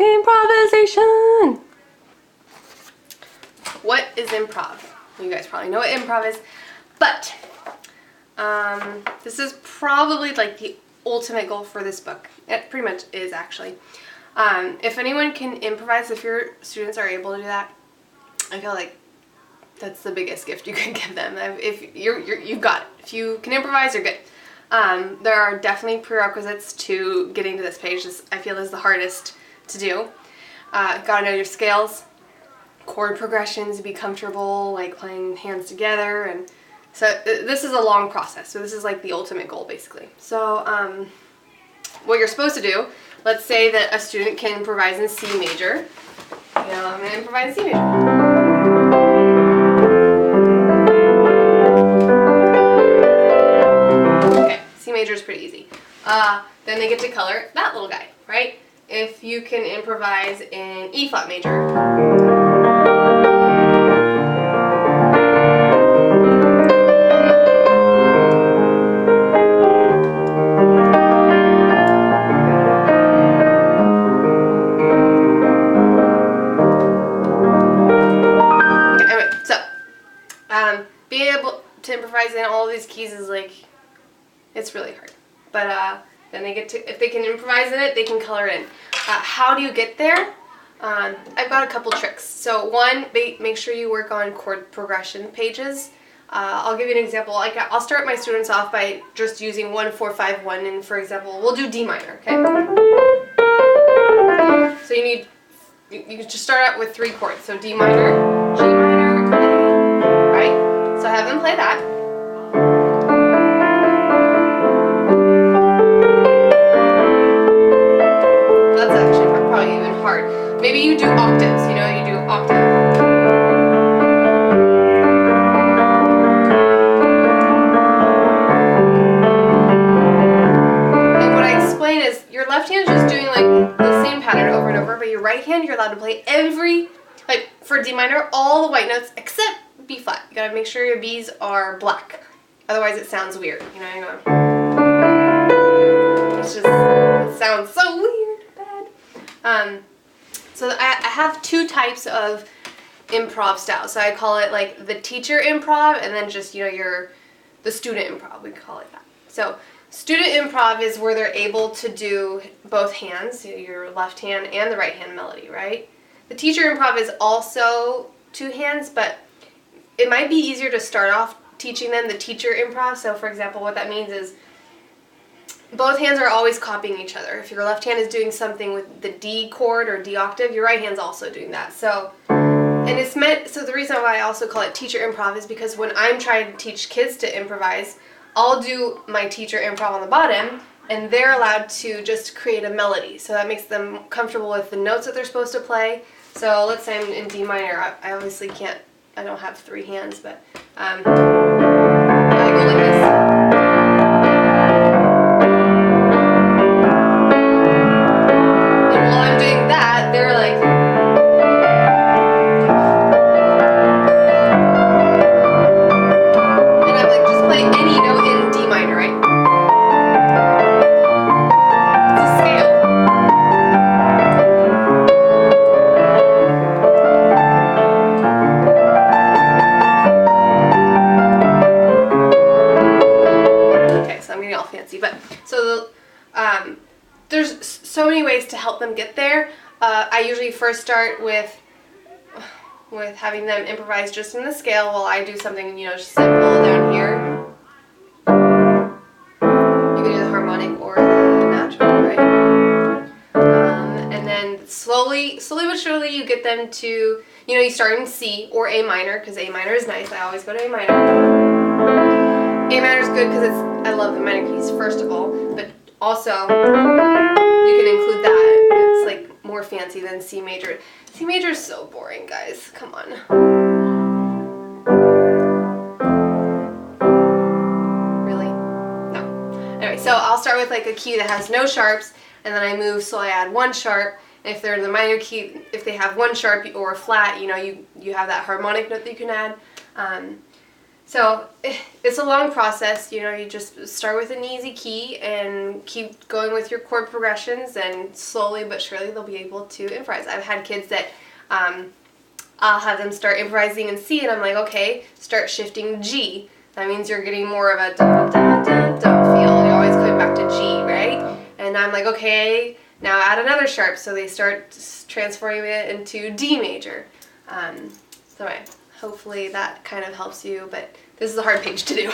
Improvisation! What is improv? You guys probably know what improv is, but this is probably like the ultimate goal for this book. It pretty much is, actually. If anyone can improvise, if your students are able to do that, I feel like that's the biggest gift you can give them. If you've got it. If you can improvise, you're good. There are definitely prerequisites to getting to this page. This, I feel, is the hardest to do. Gotta know your scales, chord progressions, be comfortable like playing hands together, and so this is a long process. So this is like the ultimate goal, basically. So what you're supposed to do, let's say that a student can improvise in C major. You know, I'm gonna improvise in C major. C major is pretty easy. Then they get to color that little guy, right? If you can improvise in E flat major. Okay, anyway, so being able to improvise in all of these keys is like, it's really hard, but then they get to, if they can improvise in it, they can color in. How do you get there? I've got a couple tricks. So one, make sure you work on chord progression pages. I'll give you an example. I'll start my students off by just using 1, 4, 5, 1, and for example, we'll do D minor, okay? So you can just start out with 3 chords. So D minor, G minor, A, right? So have them play that. Maybe you do octaves, you know, you do octave. And what I explain is your left hand is just doing like the same pattern over and over, but your right hand, you're allowed to play like for D minor, all the white notes except B flat. You gotta make sure your B's are black. Otherwise it sounds weird, you know, you're going, it sounds so weird, bad. So I have 2 types of improv styles. So I call it like the teacher improv, and then just, you know, the student improv, we call it that. So student improv is where they're able to do both hands, your left hand and the right hand melody, right? The teacher improv is also 2 hands, but it might be easier to start off teaching them the teacher improv. So for example, what that means is both hands are always copying each other. If your left hand is doing something with the D chord or D octave, your right hand's also doing that. So, and it's meant, so the reason why I also call it teacher improv is because when I'm trying to teach kids to improvise, I'll do my teacher improv on the bottom, and they're allowed to just create a melody. So that makes them comfortable with the notes that they're supposed to play. So let's say I'm in D minor. I obviously can't, I don't have 3 hands, but I go like this. They're like, and I'm like, just play any note in D minor, right? It's a scale. Okay, so I'm getting all fancy, but so there's so many ways to help them get there. I usually first start with having them improvise just in the scale while I do something, you know, just simple down here. You can do the harmonic or the natural, right? And then slowly but surely you get them to, you know, you start in C or A minor, because A minor is nice. I always go to A minor. A minor is good because I love the minor keys, first of all, but also you can include that. It's like more fancy than C major. C major is so boring, guys. Come on. Really? No. Anyway, so I'll start with like a key that has no sharps, and then I move, so I add 1 sharp. And if they're in the minor key, if they have 1 sharp or a flat, you know, you have that harmonic note that you can add. So it's a long process, you know, you just start with an easy key and keep going with your chord progressions, and slowly but surely they'll be able to improvise. I've had kids that I'll have them start improvising in C, and I'm like, okay, start shifting G. That means you're getting more of a da da da da feel. You're always coming back to G, right? And I'm like, okay, now add another sharp. So they start transforming it into D major. So hopefully that kind of helps you, but this is a hard page to do.